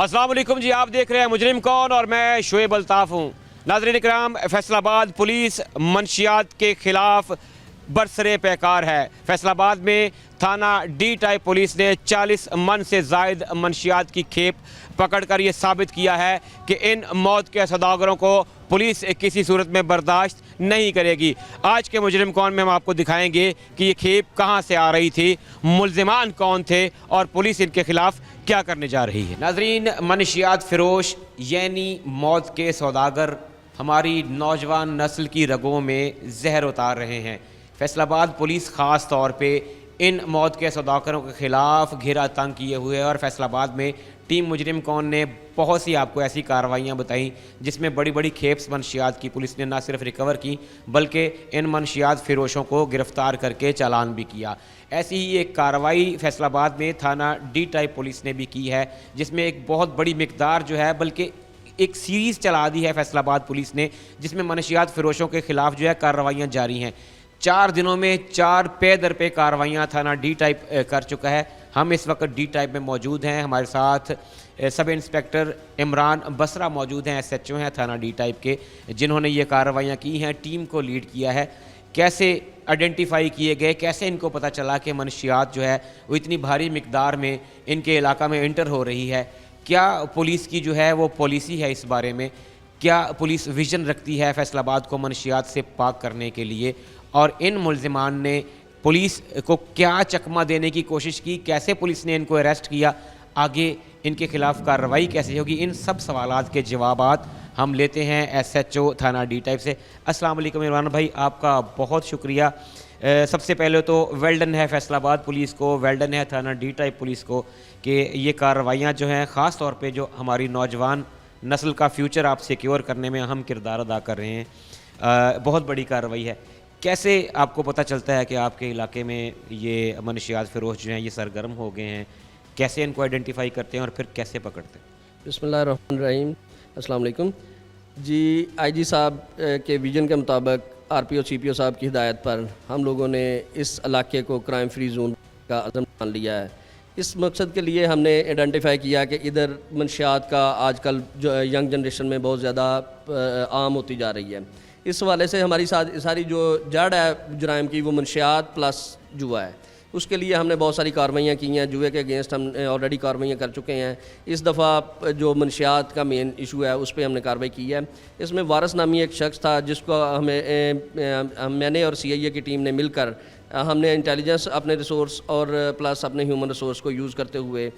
अस्सलाम वालेकुम जी, आप देख रहे हैं मुजरिम कौन और मैं शुएब अल्ताफ़ हूँ। नाज़रीन इकराम, फैसलाबाद पुलिस मंशियात के ख़िलाफ़ बरसरे पैकार है। फैसलाबाद में थाना डी टाइप पुलिस ने 40 मन से ज़ायद मंशियात की खेप पकड़ कर ये साबित किया है कि इन मौत के सौदागरों को पुलिस किसी सूरत में बर्दाश्त नहीं करेगी। आज के मुजरिम कौन में हम आपको दिखाएंगे कि ये खेप कहाँ से आ रही थी, मुल्ज़िमान कौन थे और पुलिस इनके ख़िलाफ़ क्या करने जा रही है। नाज़रीन, मंशियात फ़रोश यानी मौत के सौदागर हमारी नौजवान नस्ल की रगों में जहर उतार रहे हैं। फैसलाबाद पुलिस ख़ास तौर पे इन मौत के सौदागरों के ख़िलाफ़ घेरा तंग किए हुए है और फैसलाबाद में टीम मुजरिम कौन ने बहुत सी आपको ऐसी कार्रवाइयाँ बताई जिसमें बड़ी बड़ी खेप्स मंशियात की पुलिस ने न सिर्फ रिकवर की बल्कि इन मंशियात फ़िरोशों को गिरफ़्तार करके चालान भी किया। ऐसी ही एक कार्रवाई फैसलाबाद में थाना डी टाइप पुलिस ने भी की है जिसमें एक बहुत बड़ी मिकदार जो है, बल्कि एक सीरीज़ चला दी है फैसलाबाद पुलिस ने जिसमें मंशियात फ़िरोशों के ख़िलाफ़ जो है कार्रवाइयाँ जारी हैं। 4 दिनों में 4 पे दर पे कार्रवाइयाँ थाना डी टाइप कर चुका है। हम इस वक्त डी टाइप में मौजूद हैं। हमारे साथ सब इंस्पेक्टर इमरान बसरा मौजूद हैं, SHO हैं थाना डी टाइप के, जिन्होंने ये कार्रवाइयाँ की हैं, टीम को लीड किया है। कैसे आइडेंटिफाई किए गए, कैसे इनको पता चला कि मंशियात जो है वो इतनी भारी मिकदार में इनके इलाका में इंटर हो रही है, क्या पुलिस की जो है वो पॉलिसी है इस बारे में, क्या पुलिस विज़न रखती है फैसलाबाद को मंशियात से पाक करने के लिए, और इन मुल्ज़िमान ने पुलिस को क्या चकमा देने की कोशिश की, कैसे पुलिस ने इनको अरेस्ट किया, आगे इनके ख़िलाफ़ कार्रवाई कैसे होगी, इन सब सवालात के जवाबात हम लेते हैं SHO थाना डी टाइप से। अस्सलाम वालेकुम इमरान भाई, आपका बहुत शुक्रिया। सबसे पहले तो वेल्डन है फैसलाबाद पुलिस को, वेल्डन है थाना डी टाइप पुलिस को कि ये कार्रवाइयाँ जो हैं ख़ास तौर पे जो हमारी नौजवान नस्ल का फ्यूचर आप सिक्योर करने में अहम किरदार अदा कर रहे हैं। बहुत बड़ी कार्रवाई है। कैसे आपको पता चलता है कि आपके इलाके में ये मंशियात फ़िरोश जो हैं ये सरगर्म हो गए हैं, कैसे इनको आइडेंटिफाई करते हैं और फिर कैसे पकड़ते हैं? बिस्मिल्लाहिर्रहमानिर्रहीम, अस्सलाम वालेकुम जी। IG साहब के विज़न के मुताबिक RPO CPO साहब की हिदायत पर हम लोगों ने इस इलाके को क्राइम फ्री जोन का अज़म मान लिया है। इस मकसद के लिए हमने आइडेंटिफाई किया कि इधर मंशियात का आजकल जो यंग जनरेशन में बहुत ज़्यादा आम होती जा रही है। इस हवाले से हमारी सारी जो जड़ है जुराइम की वो मंशियात प्लस जुआ है। उसके लिए हमने बहुत सारी कार्रवाइयाँ की हैं। जुए के अगेंस्ट हम ऑलरेडी कार्रवाइयाँ कर चुके हैं। इस दफ़ा जो मंशियात का मेन इशू है उस पर हमने कार्रवाई की है। इसमें वारिस नामी एक शख्स था जिसको मैंने और CIA की टीम ने मिलकर हमने इंटेलिजेंस अपने रिसोर्स और प्लस अपने ह्यूमन रिसोर्स को यूज़ करते हुए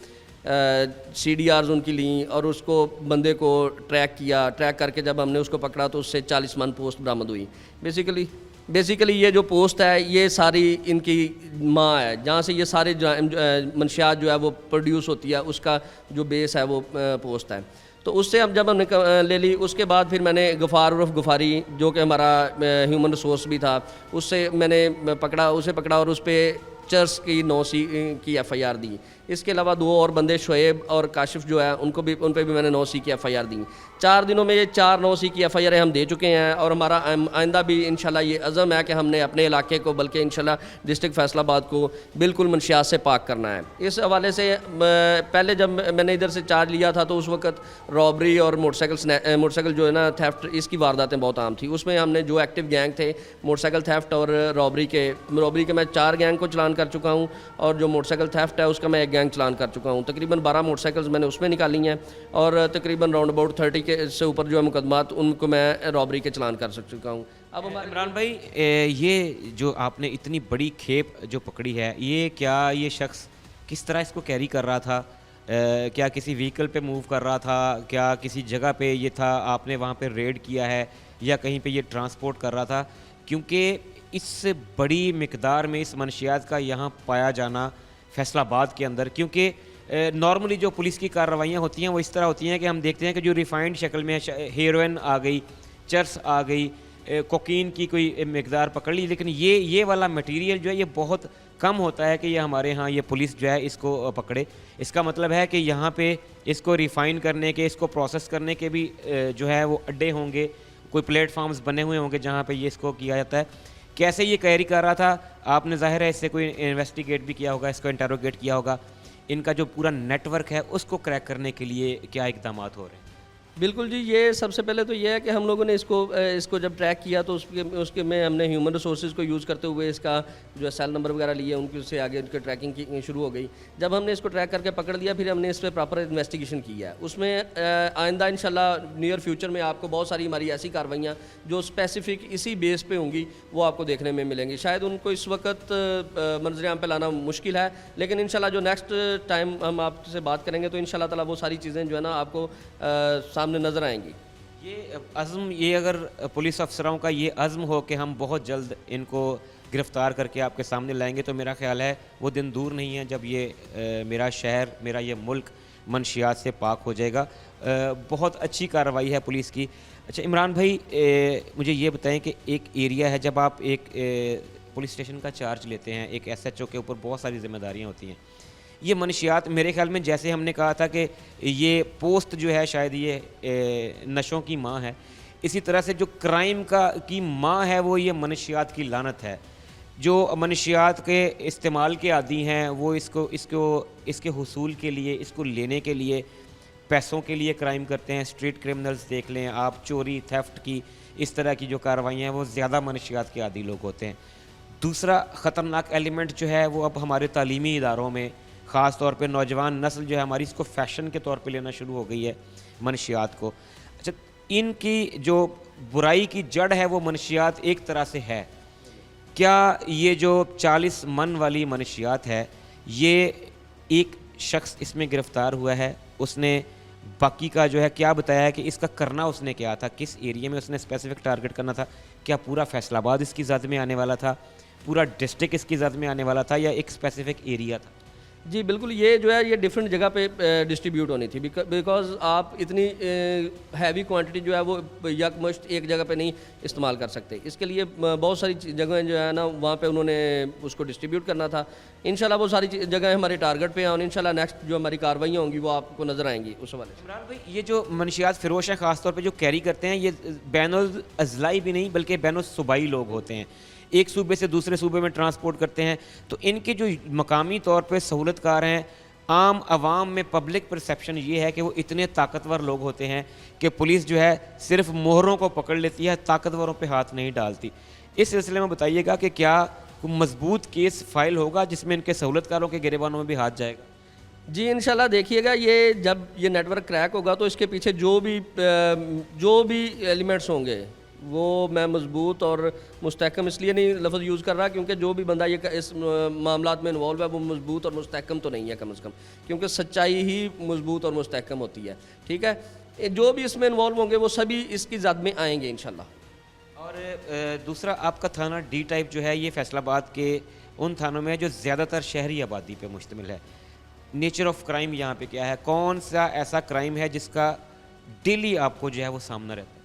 CDRs उनकी ली और उसको बंदे को ट्रैक किया। ट्रैक करके जब हमने उसको पकड़ा तो उससे 40 मन पोस्ट बरामद हुई। बेसिकली ये जो पोस्ट है ये सारी इनकी माँ है, जहाँ से ये सारे मंशियात जो है वो प्रोड्यूस होती है, उसका जो बेस है वो पोस्ट है। तो उससे अब जब हमने ले ली उसके बाद फिर मैंने गफ़ार उर्फ गफ़ारी जो कि हमारा ह्यूमन रिसोर्स भी था उसे पकड़ा और उस पर चर्स की 9C की FIR दी। इसके अलावा 2 और बंदे शुएब और काशिफ जो है उन पर भी मैंने 9C की FIR दी। 4 दिनों में ये 4 9C की FIR हम दे चुके हैं और हमारा आइंदा भी इंशाल्लाह ये अज़म है कि हमने अपने इलाके को बल्कि इंशाल्लाह डिस्ट्रिक्ट फैसलाबाद को बिल्कुल मंशियात से पाक करना है। इस हवाले से पहले जब मैंने इधर से चार्ज लिया था तो उस वक्त रॉबरी और मोटरसाइकिल जो है ना थेफ्ट, इसकी वारदातें बहुत आम थी। उसमें हमने जो एक्टिव गैंग थे मोटरसाइकिल थेफ्ट और रॉबरी के मैं 4 गैंग को चलान कर चुका हूँ और जो मोटरसाइकिल थेफ्ट है उसका मैं एक गैंग चलान कर चुका हूँ। तकरीबन 12 मोटरसाइकिल्स मैंने उसमें निकाली हैं और तकरीबन राउंड अबाउट 30 के से ऊपर जो है मुकदमात उनको मैं रॉबरी के चलान कर चुका हूँ। अब हमारे इमरान भाई, ये जो आपने इतनी बड़ी खेप जो पकड़ी है, ये शख्स किस तरह इसको कैरी कर रहा था? क्या किसी व्हीकल पे मूव कर रहा था? क्या किसी जगह पे ये था, आपने वहाँ पे रेड किया है या कहीं पे ये ट्रांसपोर्ट कर रहा था? क्योंकि इस बड़ी मिकदार में इस मंशियात का यहाँ पाया जाना फैसलाबाद के अंदर, क्योंकि नॉर्मली जो पुलिस की कार्रवाइयाँ होती हैं वो इस तरह होती हैं कि हम देखते हैं कि जो रिफाइंड शक्ल में हेरोइन आ गई, चर्स आ गई, कोकीन की कोई मिकदार पकड़ ली, लेकिन ये वाला मटेरियल जो है ये बहुत कम होता है कि ये हमारे यहाँ ये पुलिस जो है इसको पकड़े। इसका मतलब है कि यहाँ पे इसको रिफ़ाइन करने के, इसको प्रोसेस करने के भी जो है वो अड्डे होंगे, कोई प्लेटफॉर्म्स बने हुए होंगे जहाँ पे ये इसको किया जाता है। कैसे ये कैरी कर रहा था? आपने ज़ाहिर है इससे कोई इन्वेस्टिगेट भी किया होगा, इसको इंटरोगेट किया होगा। इनका जो पूरा नेटवर्क है उसको क्रैक करने के लिए क्या इकदाम हो रहे हैं? बिल्कुल जी, ये सबसे पहले तो ये है कि हम लोगों ने इसको जब ट्रैक किया तो उसके में हमने ह्यूमन रिसोर्सेज को यूज़ करते हुए इसका जो सेल नंबर वगैरह लिए, उनके से आगे उनकी ट्रैकिंग की शुरू हो गई। जब हमने इसको ट्रैक करके पकड़ लिया, फिर हमने इस पर प्रॉपर इन्वेस्टिगेशन की है। उसमें आइंदा इंशाल्लाह नियर फ्यूचर में आपको बहुत सारी हमारी ऐसी कार्रवाइयाँ जो स्पेसिफिक इसी बेस पे होंगी वो आपको देखने में मिलेंगी। शायद उनको इस वक्त मंजर आम पे लाना मुश्किल है, लेकिन इंशाल्लाह जो नेक्स्ट टाइम हम आपसे बात करेंगे तो इंशाल्लाह ताला वो सारी चीज़ें जो है ना आपको सामने नज़र आएंगी। ये अज़्म, ये अगर पुलिस अफसरों का ये अज़्म हो कि हम बहुत जल्द इनको गिरफ़्तार करके आपके सामने लाएंगे, तो मेरा ख़्याल है वो दिन दूर नहीं है जब ये मेरा शहर, मेरा ये मुल्क मनशियात से पाक हो जाएगा। बहुत अच्छी कार्रवाई है पुलिस की। अच्छा इमरान भाई, मुझे ये बताएं कि एक एरिया है, जब आप एक पुलिस स्टेशन का चार्ज लेते हैं, एक SHO के ऊपर बहुत सारी जिम्मेदारियाँ होती हैं। ये मनशियात मेरे ख्याल में, जैसे हमने कहा था कि ये पोस्ट जो है शायद ये नशों की माँ है, इसी तरह से जो क्राइम की माँ है वो ये मनशियात की लानत है। जो मनशियात के इस्तेमाल के आदी हैं वो इसके हुसूल के लिए, इसको लेने के लिए, पैसों के लिए क्राइम करते हैं। स्ट्रीट क्रिमिनल्स देख लें आप, चोरी, थेफ्ट की इस तरह की जो कार्रवाइयाँ हैं वो ज़्यादा मनशियात के आदी लोग होते हैं। दूसरा ख़तरनाक एलिमेंट जो है वो अब हमारे तालीमी इदारों में, ख़ास तौर पे नौजवान नस्ल जो है हमारी, इसको फ़ैशन के तौर पे लेना शुरू हो गई है मनशियात को। अच्छा, इनकी जो बुराई की जड़ है वो मनशियात एक तरह से है। क्या ये जो 40 मन वाली मनशियात है, ये एक शख्स इसमें गिरफ़्तार हुआ है, उसने बाकी का जो है क्या बताया है कि इसका करना उसने क्या था, किस एरिया में उसने स्पेसिफिक टारगेट करना था? क्या पूरा फैसलाबाद इसकी ज़द में आने वाला था, पूरा डिस्ट्रिक्ट इसकी ज़द में आने वाला था, या एक स्पेसिफिक एरिया था? जी बिल्कुल, ये जो है ये डिफरेंट जगह पे डिस्ट्रीब्यूट होनी थी, बिकॉज आप इतनी हैवी क्वांटिटी जो है वो यकमुश्त एक जगह पे नहीं इस्तेमाल कर सकते। इसके लिए बहुत सारी जगहें जो है ना वहाँ पे उन्होंने उसको डिस्ट्रीब्यूट करना था। इंशाल्लाह वो सारी जगहें हमारे टारगेट पे हैं और इंशाल्लाह नेक्स्ट जो हमारी कार्रवाइयाँ होंगी वो आपको नज़र आएंगी उस वाले। इमरान भाई, ये जो मनशियात फ़िरोश हैं ख़ास तौर पे जो कैरी करते हैं, ये बैनुल अज़लाई भी नहीं बल्कि बैनुल सूबाई लोग होते हैं, एक सूबे से दूसरे सूबे में ट्रांसपोर्ट करते हैं। तो इनके जो मकामी तौर पे सहूलतकार हैं, आम आवाम में पब्लिक परसेप्शन ये है कि वो इतने ताकतवर लोग होते हैं कि पुलिस जो है सिर्फ मोहरों को पकड़ लेती है, ताकतवरों पे हाथ नहीं डालती। इस सिलसिले में बताइएगा कि क्या कोई मजबूत केस फाइल होगा जिसमें इनके सहूलतकारों के गिरेबानों में भी हाथ जाएगा? जी इंशाल्लाह देखिएगा, ये जब ये नेटवर्क क्रैक होगा तो इसके पीछे जो भी एलिमेंट्स होंगे वो मैं मजबूत और मुस्तहकम इसलिए नहीं लफ्ज़ यूज़ कर रहा क्योंकि जो भी बंदा ये इस मामलात में इन्वॉल्व है वो मजबूत और मुस्तहकम तो नहीं है कम से कम, क्योंकि सच्चाई ही मजबूत और मुस्तहकम होती है। ठीक है, जो भी इसमें इन्वॉल्व होंगे वो सभी इसकी ज़द में आएंगे इंशाल्लाह। और दूसरा, आपका थाना D टाइप जो है ये फैसलाबाद के उन थानों में है जो ज़्यादातर शहरी आबादी पे मुश्तमिल है। नेचर ऑफ क्राइम यहाँ पे क्या है? कौन सा ऐसा क्राइम है जिसका डेली आपको जो है वो सामना रहता है?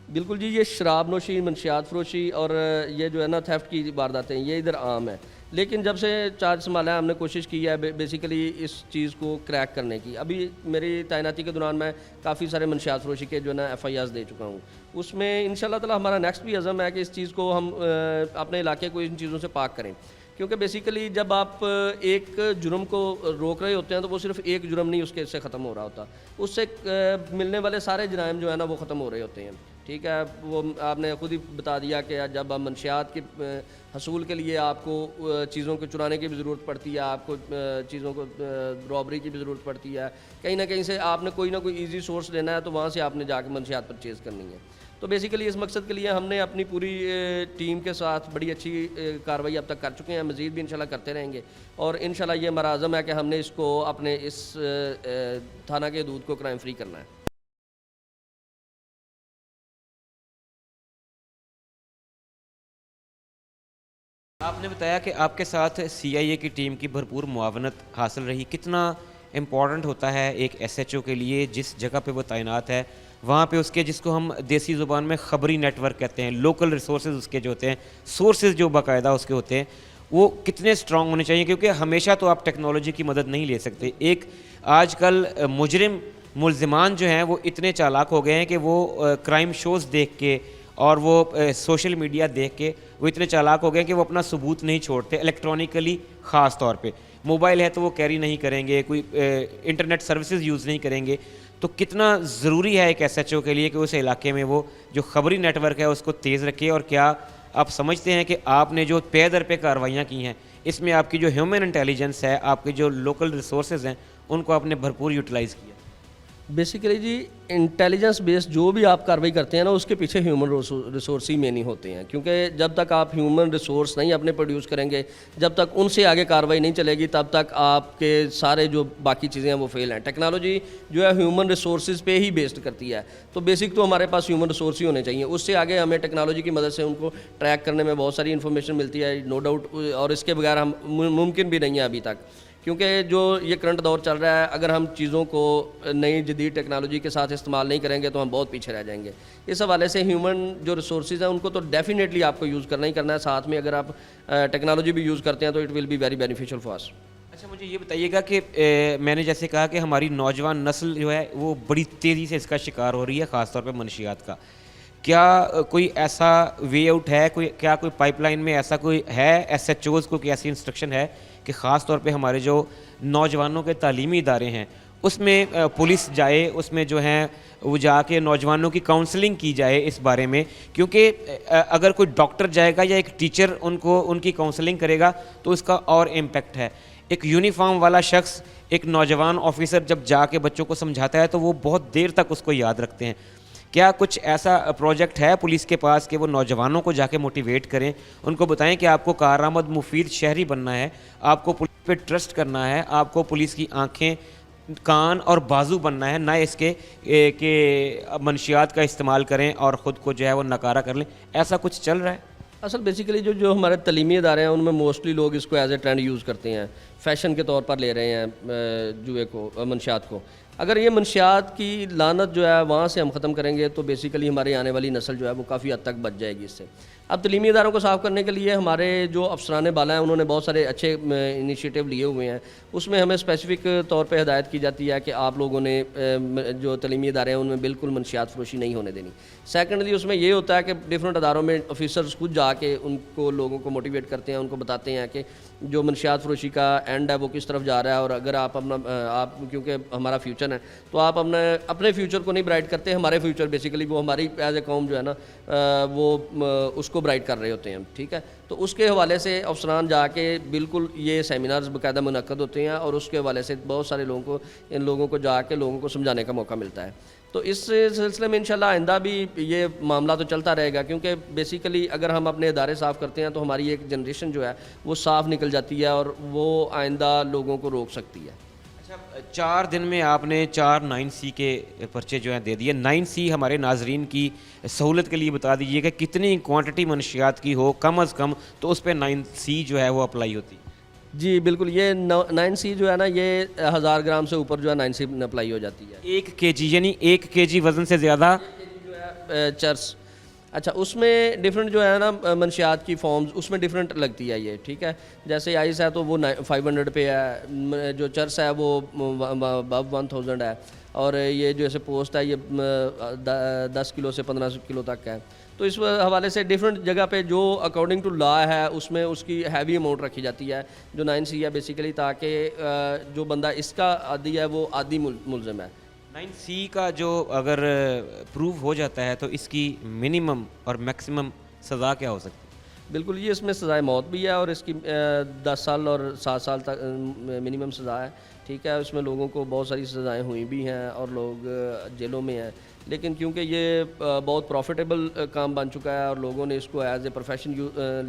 बिल्कुल जी, ये शराब नोशी, मंशियात फरोशी और ये जो है ना थेफ्ट की वारदातें ये इधर आम है। लेकिन जब से चार्ज संभाला है हमने कोशिश की है बेसिकली इस चीज़ को क्रैक करने की। अभी मेरी तैनाती के दौरान मैं काफ़ी सारे मंशियात फरोशी के जो है ना FIRs दे चुका हूँ। उसमें इंशाल्लाह ताला हमारा नेक्स्ट भी अज़म है कि इस चीज़ को हम अपने इलाके को इन चीज़ों से पाक करें, क्योंकि बेसिकली जब आप एक जुर्म को रोक रहे होते हैं तो वो सिर्फ एक जुर्म नहीं उसके से ख़त्म हो रहा होता, उससे मिलने वाले सारे जराइम जो है ना वो ख़त्म हो रहे होते हैं। ठीक है, वो आपने खुद ही बता दिया कि जब आप मंशियात के हसूल के लिए आपको चीज़ों को चुराने की भी ज़रूरत पड़ती है, आपको चीज़ों को रॉबरी की भी ज़रूरत पड़ती है, कहीं ना कहीं से आपने कोई ना कोई ईजी सोर्स लेना है तो वहाँ से आपने जाकर मंशियात परचेज़ करनी है। तो बेसिकली इस मकसद के लिए हमने अपनी पूरी टीम के साथ बड़ी अच्छी कार्रवाई अब तक कर चुके हैं, मज़ीद भी इंशाल्लाह करते रहेंगे और इंशाल्लाह ये हमारा आज़म है कि हमने इसको अपने इस थाना के हदूद को क्राइम फ्री करना है। आपने बताया कि आपके साथ CIA की टीम की भरपूर मुआवनत हासिल रही। कितना इम्पॉर्टेंट होता है एक SHO के लिए जिस जगह पे वो तैनात है, वहाँ पे उसके जिसको हम देसी ज़ुबान में ख़बरी नेटवर्क कहते हैं, लोकल रिसोर्सेज उसके जो होते हैं, सोर्सेज जो बाकायदा उसके होते हैं, वो कितने स्ट्रॉन्ग होने चाहिए, क्योंकि हमेशा तो आप टेक्नोलॉजी की मदद नहीं ले सकते। एक आजकल मुलज़िमान जो हैं वो इतने चालाक हो गए हैं कि वो क्राइम शोज़ देख के और वो सोशल मीडिया देख के वो इतने चालाक हो गए कि वो अपना सबूत नहीं छोड़ते इलेक्ट्रॉनिकली, ख़ास तौर पे मोबाइल है तो वो कैरी नहीं करेंगे, कोई इंटरनेट सर्विसेज यूज़ नहीं करेंगे। तो कितना ज़रूरी है एक एसएचओ के लिए कि उस इलाके में वो जो खबरी नेटवर्क है उसको तेज़ रखे, और क्या आप समझते हैं कि आपने जो पे दर पे कार्रवाइयाँ की हैं इसमें आपकी जो ह्यूमन इंटेलिजेंस है, आपके जो लोकल रिसोर्सेज हैं, उनको आपने भरपूर यूटिलाइज़ किया? बेसिकली जी, इंटेलिजेंस बेस्ड जो भी आप कार्रवाई करते हैं ना, उसके पीछे ह्यूमन रिसोर्स ही मेन ही होते हैं, क्योंकि जब तक आप ह्यूमन रिसोर्स नहीं अपने प्रोड्यूस करेंगे, जब तक उनसे आगे कार्रवाई नहीं चलेगी, तब तक आपके सारे जो बाकी चीज़ें हैं वो फेल हैं। टेक्नोलॉजी जो है ह्यूमन रिसोर्सेज पे ही बेस्ड करती है, तो बेसिक तो हमारे पास ह्यूमन रिसोर्स ही होने चाहिए। उससे आगे हमें टेक्नोलॉजी की मदद से उनको ट्रैक करने में बहुत सारी इन्फॉर्मेशन मिलती है, नो डाउट, और इसके बगैर हम मुमकिन भी नहीं है अभी तक, क्योंकि जो ये करंट दौर चल रहा है, अगर हम चीज़ों को नई जदीद टेक्नोलॉजी के साथ इस्तेमाल नहीं करेंगे तो हम बहुत पीछे रह जाएंगे। इस हवाले से ह्यूमन जो रिसोर्सेज हैं उनको तो डेफिनेटली आपको यूज़ करना ही करना है, साथ में अगर आप टेक्नोलॉजी भी यूज़ करते हैं तो it will be very beneficial for us. अच्छा, मुझे ये बताइएगा कि मैंने जैसे कहा कि हमारी नौजवान नस्ल जो है वो बड़ी तेज़ी से इसका शिकार हो रही है, ख़ासतौर पर मनशियात का। क्या कोई ऐसा वे आउट है, क्या कोई पाइपलाइन में ऐसा कोई है, एसएचओज़ को कोई ऐसी इंस्ट्रक्शन है कि ख़ास तौर पे हमारे जो नौजवानों के तालीमी इदारे हैं उसमें पुलिस जाए, उसमें जो है वो जाके नौजवानों की काउंसलिंग की जाए इस बारे में? क्योंकि अगर कोई डॉक्टर जाएगा या एक टीचर उनको उनकी काउंसलिंग करेगा तो उसका और इम्पेक्ट है। एक यूनिफॉर्म वाला शख्स, एक नौजवान ऑफिसर जब जाके बच्चों को समझाता है तो वो बहुत देर तक उसको याद रखते हैं। क्या कुछ ऐसा प्रोजेक्ट है पुलिस के पास कि वो नौजवानों को जाके मोटिवेट करें, उनको बताएं कि आपको कारआमद मुफीद शहरी बनना है, आपको पुलिस पे ट्रस्ट करना है, आपको पुलिस की आंखें, कान और बाजू बनना है, ना इसके कि मनशियात का इस्तेमाल करें और ख़ुद को जो है वो नकारा कर लें? ऐसा कुछ चल रहा है? असल बेसिकली जो हमारे तलीमी इदारे हैं उनमें मोस्टली लोग इसको एज ए ट्रेंड यूज़ करते हैं, फ़ैशन के तौर पर ले रहे हैं जुए को, मनशियात को। अगर ये मनशियात की लानत जो है वहाँ से हम ख़त्म करेंगे तो बेसिकली हमारी आने वाली नस्ल जो है वो काफ़ी हद तक बच जाएगी इससे। अब तलीमी इदारों को साफ़ करने के लिए हमारे जो अफसरान बाला हैं उन्होंने बहुत सारे अच्छे इनिशिएटिव लिए हुए हैं। उसमें हमें स्पेसिफ़िक तौर पे हिदायत की जाती है कि आप लोगों ने जो तलीमी इदारे हैं उनमें बिल्कुल मनशियात फरोशी नहीं होने देनी। सेकेंडली उसमें ये होता है कि डिफरेंट अदारों में ऑफिसर्स खुद जाके उनको लोगों को मोटिवेट करते हैं, उनको बताते हैं कि जो मनशियात फरोशी का एंड है वो किस तरफ जा रहा है, और अगर आप आप क्योंकि हमारा फ्यूचर है तो आप अपने फ्यूचर को नहीं ब्राइट करते, हमारे फ्यूचर बेसिकली वो हमारी एज ए कौम जो है ना वो उसको ब्राइट कर रहे होते हैं। ठीक है, तो उसके हवाले से अफसरान जाके बिल्कुल ये सेमिनार्स बाकायदा मुनक्कद होते हैं और उसके हवाले से बहुत सारे लोगों को, इन लोगों को जाके लोगों को समझाने का मौका मिलता है। तो इस सिलसिले में इंशाल्लाह आइंदा भी ये मामला तो चलता रहेगा, क्योंकि बेसिकली अगर हम अपने इदारे साफ़ करते हैं तो हमारी एक जनरेशन जो है वो साफ़ निकल जाती है और वो आइंदा लोगों को रोक सकती है। अच्छा, 4 दिन में आपने 4 9C के पर्चे जो हैं दे दिए। 9C हमारे नाजरीन की सहूलत के लिए बता दीजिए कि कितनी क्वांटिटी मनशियात की हो कम अज़ कम तो उस पर 9C जो है वो अप्लाई होती है? जी बिल्कुल, ये 9C जो है ना ये 1000 ग्राम से ऊपर जो है 9C अप्लाई हो जाती है। 1 kg यानी 1 kg वज़न से ज़्यादा जो है चर्स। अच्छा, उसमें डिफरेंट जो है ना मनशियात की फॉर्म्स उसमें डिफरेंट लगती है ये। ठीक है, जैसे आइस है तो वो 500 पे है, जो चर्स है वो अब 1000 है, और ये जो ऐसे पोस्ट है ये 10 किलो से 15 किलो तक है। तो इस हवाले से डिफरेंट जगह पे जो अकॉर्डिंग टू लॉ है उसमें उसकी हैवी अमाउंट रखी जाती है जो 9C है बेसिकली, ताकि जो बंदा इसका आदी है वो आदी मुलज़िम है। 9C का जो अगर प्रूव हो जाता है तो इसकी मिनिमम और मैक्सिमम सज़ा क्या हो सकती है? बिल्कुल, ये इसमें सज़ाए मौत भी है और इसकी 10 साल और 7 साल तक मिनिमम सज़ा है। ठीक है, उसमें लोगों को बहुत सारी सज़ाएं हुई भी हैं और लोग जेलों में हैं, लेकिन क्योंकि ये बहुत प्रॉफिटेबल काम बन चुका है और लोगों ने इसको एज ए प्रोफेशन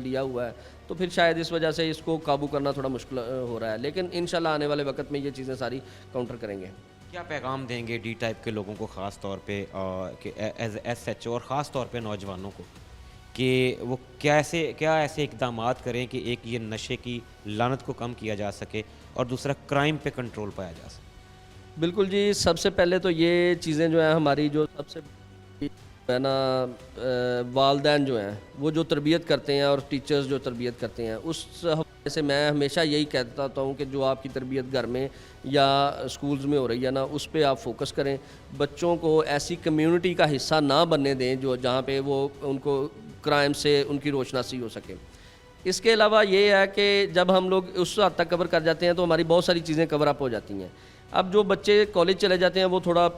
लिया हुआ है, तो फिर शायद इस वजह से इसको काबू करना थोड़ा मुश्किल हो रहा है, लेकिन इंशाल्लाह आने वाले वक्त में ये चीज़ें सारी काउंटर करेंगे। क्या पैगाम देंगे डी टाइप के लोगों को, ख़ास तौर पे एज एसएचओ और ख़ास तौर पे नौजवानों को, कि वो क्या ऐसे इक़दामात करें कि एक ये नशे की लानत को कम किया जा सके और दूसरा क्राइम पे कंट्रोल पाया जा सके? बिल्कुल जी, सबसे पहले तो ये चीज़ें जो हैं हमारी जो सबसे है ना वालदैन जो हैं वो जो तरबियत करते हैं और टीचर्स जो तरबियत करते हैं, उस हवाले से मैं हमेशा यही कहता हूँ कि जो आपकी तरबियत घर में या स्कूल्स में हो रही है ना उस पर आप फोकस करें। बच्चों को ऐसी कम्युनिटी का हिस्सा ना बनने दें जो जहाँ पे वो उनको क्राइम से उनकी रोशनासी हो सके। इसके अलावा ये है कि जब हम लोग उस हद तक कवर कर जाते हैं तो हमारी बहुत सारी चीज़ें कवर अप हो जाती हैं। अब जो बच्चे कॉलेज चले जाते हैं वो थोड़ा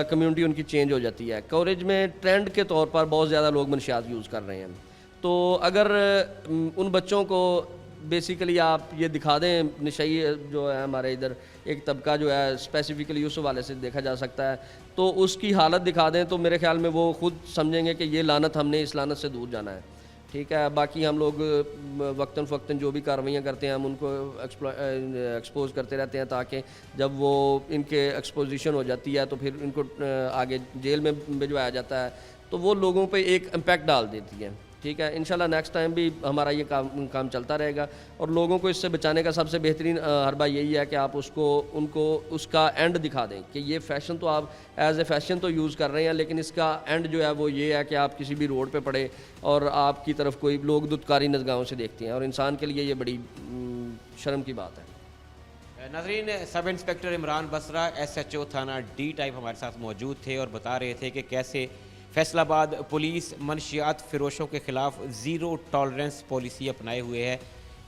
कम्युनिटी उनकी चेंज हो जाती है। कॉलेज में ट्रेंड के तौर पर बहुत ज़्यादा लोग मनशियात यूज़ कर रहे हैं, तो अगर उन बच्चों को बेसिकली आप ये दिखा दें, नशई जो है हमारे इधर एक तबका जो है स्पेसिफिकली उस हवाले से देखा जा सकता है, तो उसकी हालत दिखा दें तो मेरे ख्याल में वो खुद समझेंगे कि ये लानत, हमने इस लानत से दूर जाना है। ठीक है, बाकी हम लोग वक्तन फ़क्तन जो भी कार्रवाइयाँ करते हैं हम उनको एक्सपोज करते रहते हैं, ताकि जब वो इनके एक्सपोजिशन हो जाती है तो फिर इनको आगे जेल में भिजवाया जाता है, तो वो लोगों पे एक इम्पैक्ट डाल देती है। ठीक है, इंशाल्लाह नेक्स्ट टाइम भी हमारा ये काम चलता रहेगा, और लोगों को इससे बचाने का सबसे बेहतरीन हरबा यही है कि आप उनको उसका एंड दिखा दें कि ये फ़ैशन तो आप एज ए फ़ैशन तो यूज़ कर रहे हैं, लेकिन इसका एंड जो है वो ये है कि आप किसी भी रोड पे पड़े और आपकी तरफ कोई लोग दुत्कारी नज़गाहों से देखते हैं, और इंसान के लिए ये बड़ी शर्म की बात है। नाज़रीन, sub inspector Imran Basra SHO थाना D टाइप हमारे साथ मौजूद थे और बता रहे थे कि कैसे फैसलाबाद पुलिस मनशियात फ़रोशों के ख़िलाफ़ ज़ीरो टॉलरेंस पॉलिसी अपनाए हुए है।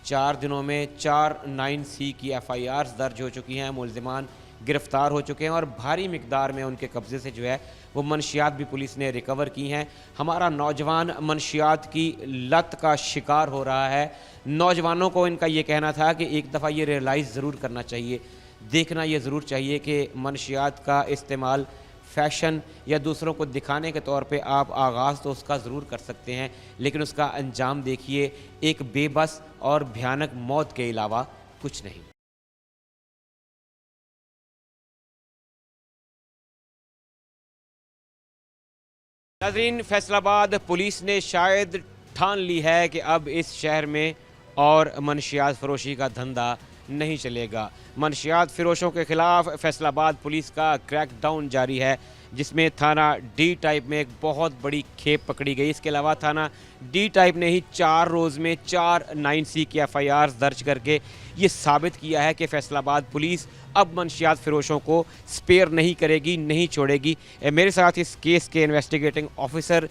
4 दिनों में 4 9C की FIRs दर्ज हो चुकी हैं, मुल्ज़िमान गिरफ़्तार हो चुके हैं और भारी मिकदार में उनके कब्ज़े से जो है वो मनशियात भी पुलिस ने रिकवर की हैं। हमारा नौजवान मनशियात की लत का शिकार हो रहा है। नौजवानों को इनका ये कहना था कि एक दफ़ा ये रियलाइज़ ज़रूर करना चाहिए, देखना ये ज़रूर चाहिए कि मनशियात का इस्तेमाल फ़ैशन या दूसरों को दिखाने के तौर पे आप आगाज़ तो उसका ज़रूर कर सकते हैं, लेकिन उसका अंजाम देखिए, एक बेबस और भयानक मौत के अलावा कुछ नहीं। नाज़रीन, फैसलाबाद पुलिस ने शायद ठान ली है कि अब इस शहर में और मनशियात फ़रोशी का धंधा नहीं चलेगा। मनशियात फ़रोशों के ख़िलाफ़ फैसलाबाद पुलिस का क्रैकडाउन जारी है, जिसमें थाना D टाइप में एक बहुत बड़ी खेप पकड़ी गई। इसके अलावा थाना D टाइप ने ही 4 रोज़ में 4 9C की FIRs दर्ज करके ये साबित किया है कि फैसलाबाद पुलिस अब मनशियात फ़रोशों को स्पेयर नहीं करेगी, नहीं छोड़ेगी। मेरे साथ इस केस के इन्वेस्टिगेटिंग ऑफिसर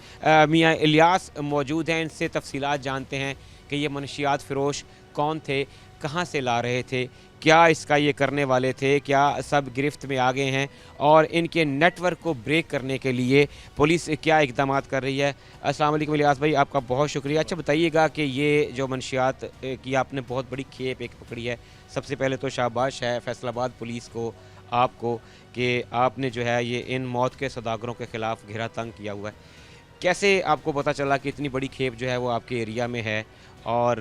मियाँ इलियास मौजूद हैं। इनसे तफसीलात जानते हैं कि ये मनशियात फ़रोश कौन थे, कहाँ से ला रहे थे, क्या इसका ये करने वाले थे, क्या सब गिरफ्त में आ गए हैं और इनके नेटवर्क को ब्रेक करने के लिए पुलिस क्या इक़दामात कर रही है। अस्सलाम वालेकुम इलियास भाई, आपका बहुत शुक्रिया। अच्छा बताइएगा कि ये जो मनशियात की आपने बहुत बड़ी खेप एक पकड़ी है, सबसे पहले तो शाबाश है फैसलाबाद पुलिस को, आपको, कि आपने जो है ये इन मौत के सौदागरों के ख़िलाफ़ घेरा तंग किया हुआ है। कैसे आपको पता चला कि इतनी बड़ी खेप जो है वो आपके एरिया में है और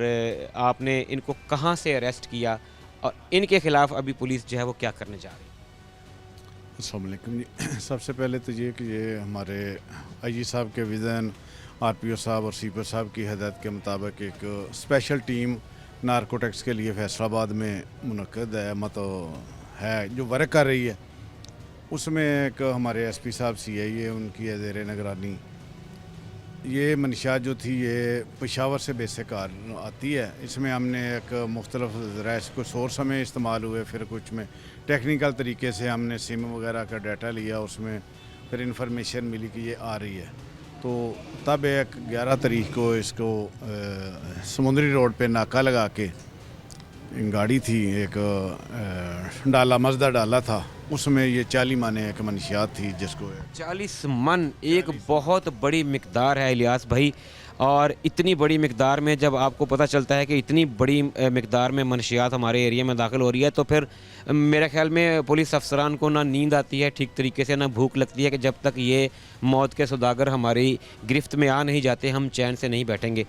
आपने इनको कहाँ से अरेस्ट किया और इनके ख़िलाफ़ अभी पुलिस जो है वो क्या करने जा रही है? अस्सलाम वालेकुम जी। सबसे पहले तो ये कि ये हमारे IG साहब के विज़न, RPO साहब और CPO साहब की हदायत के मुताबिक एक स्पेशल टीम नारकोटिक्स के लिए फैसलाबाद में मुनक़द है, मतलब है जो वर्क कर रही है। उसमें एक हमारे SP साहब CI उनकी ज़ेर निगरानी ये मनशियात जो थी ये पेशावर से बेसिक आती है। इसमें हमने एक मुख्तलिफ ज़राए कुछ सोर्स हमें इस्तेमाल हुए, फिर कुछ में टेक्निकल तरीके से हमने सिम वगैरह का डाटा लिया, उसमें फिर इंफॉर्मेशन मिली कि ये आ रही है। तो तब एक 11 तारीख को इसको समुंदरी रोड पे नाका लगा के गाड़ी थी, एक डाला मजदा डाला था, उसमें ये 40 माने एक मनशियात थी जिसको 40 मन एक बहुत बड़ी मिकदार है इलियास भाई। और इतनी बड़ी मिकदार में जब आपको पता चलता है कि इतनी बड़ी मिकदार में मनशियात हमारे एरिया में दाखिल हो रही है, तो फिर मेरे ख्याल में पुलिस अफसरान को ना नींद आती है ठीक तरीके से, ना भूख लगती है कि जब तक ये मौत के सौदागर हमारी गिरफ्त में आ नहीं जाते हम चैन से नहीं बैठेंगे।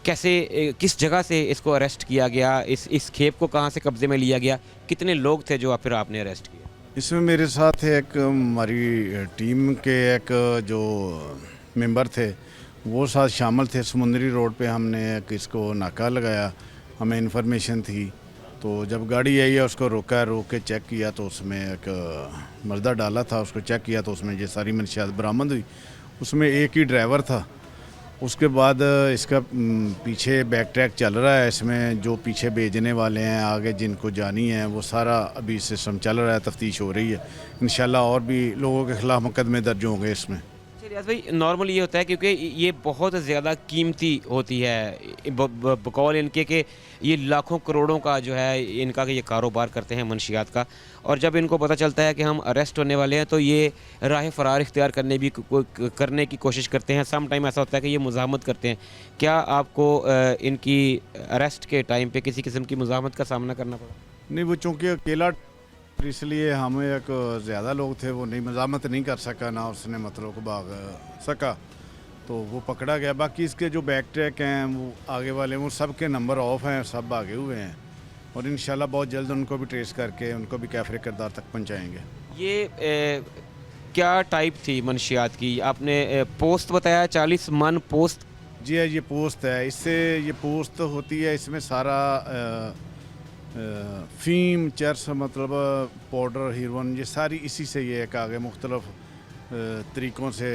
कैसे, किस जगह से इसको अरेस्ट किया गया, इस खेप को कहाँ से कब्ज़े में लिया गया, कितने लोग थे जो फिर आपने अरेस्ट किया? इसमें मेरे साथ एक हमारी टीम के एक जो मेंबर थे वो साथ शामिल थे। समुंदरी रोड पे हमने एक इसको नाका लगाया, हमें इन्फॉर्मेशन थी, तो जब गाड़ी आई है उसको रोका, रोक के चेक किया तो उसमें एक मर्दा डाला था, उसको चेक किया तो उसमें ये सारी मनशियात बरामद हुई। उसमें एक ही ड्राइवर था। उसके बाद इसका पीछे बैक ट्रैक चल रहा है, इसमें जो पीछे भेजने वाले हैं आगे जिनको जानी है वो सारा अभी सिस्टम चल रहा है, तफ्तीश हो रही है। इंशाल्लाह और भी लोगों के ख़िलाफ़ मुकदमे दर्ज होंगे इसमें। अच्छा रियाज भाई, नॉर्मल ये होता है क्योंकि ये बहुत ज़्यादा कीमती होती है बकौल इनके कि ये लाखों करोड़ों का जो है इनका कि ये कारोबार करते हैं मंशियात का। और जब इनको पता चलता है कि हम अरेस्ट होने वाले हैं तो ये राह फ़रार इख्तियार करने की कोशिश करते हैं। सम टाइम ऐसा होता है कि ये मुज़ाहमत करते हैं। क्या आपको इनकी अरेस्ट के टाइम पे किसी किस्म की मुज़ाहमत का सामना करना पड़ा? नहीं, वो चूँकि अकेला इसलिए हमें एक ज़्यादा लोग थे, वो नहीं मज़ामत नहीं कर सका, ना उसने मतलब को भाग सका, तो वो पकड़ा गया। बाकी इसके जो बैक ट्रैक हैं वो आगे वाले वो सब के नंबर ऑफ हैं, सब भागे हुए हैं और इंशाल्लाह बहुत जल्द उनको भी ट्रेस करके उनको भी कैफरे किरदार तक पहुंचाएंगे। ये क्या टाइप थी मंशियात की? आपने पोस्ट बताया 40 मन पोस्ट। जी है, ये पोस्ट है। इससे ये पोस्ट होती है, इसमें सारा फ़ीम, चर्स, मतलब पाउडर, हीरोइन, ये सारी इसी से ये एक आगे मुख्तलिफ तरीक़ों से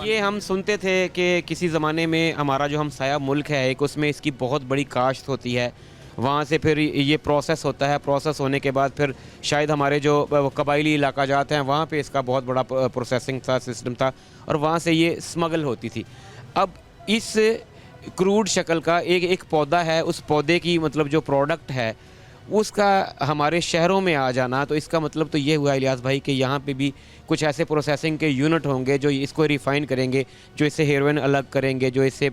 ये हम सुनते थे कि किसी ज़माने में हमारा जो हमसाया मुल्क है एक, उसमें इसकी बहुत बड़ी काश्त होती है, वहाँ से फिर ये प्रोसेस होता है, प्रोसेस होने के बाद फिर शायद हमारे जो कबायली इलाका जाते हैं वहाँ पे इसका बहुत बड़ा प्रोसेसिंग था, सिस्टम था और वहाँ से ये स्मगल होती थी। अब इस क्रूड शक्ल का एक पौधा है, उस पौधे की मतलब जो प्रोडक्ट है उसका हमारे शहरों में आ जाना, तो इसका मतलब तो ये हुआ इलियास भाई कि यहाँ पे भी कुछ ऐसे प्रोसेसिंग के यूनिट होंगे जो इसको रिफ़ाइन करेंगे, जो इससे हेरोइन अलग करेंगे, जो इससे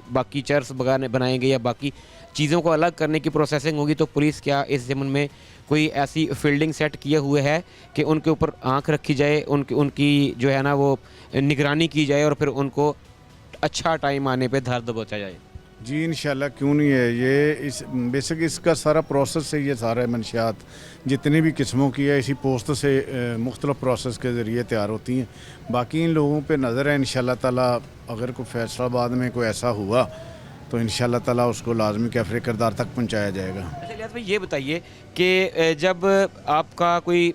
बाकी चर्स बनाएंगे या बाकी चीज़ों को अलग करने की प्रोसेसिंग होगी। तो पुलिस क्या इस ज़मन में कोई ऐसी फील्डिंग सेट किए हुए है कि उनके ऊपर आँख रखी जाए, उनकी जो है ना वो निगरानी की जाए और फिर उनको अच्छा टाइम आने पर धार दबोचा जाए? जी इंशाल्लाह, क्यों नहीं है। ये इस बेसिक इसका सारा प्रोसेस से ये सारे मंशियात जितनी भी किस्मों की है इसी पोस्ट से मुख्तलिफ प्रोसेस के ज़रिए तैयार होती हैं। बाकी इन लोगों पे नज़र है इंशाल्लाह ताला, अगर कोई फैसलाबाद में कोई ऐसा हुआ तो इंशाल्लाह ताला उसको लाजमी कैफरे किरदार तक पहुँचाया जाएगा। अच्छा इलियास भाई, ये बताइए कि जब आपका कोई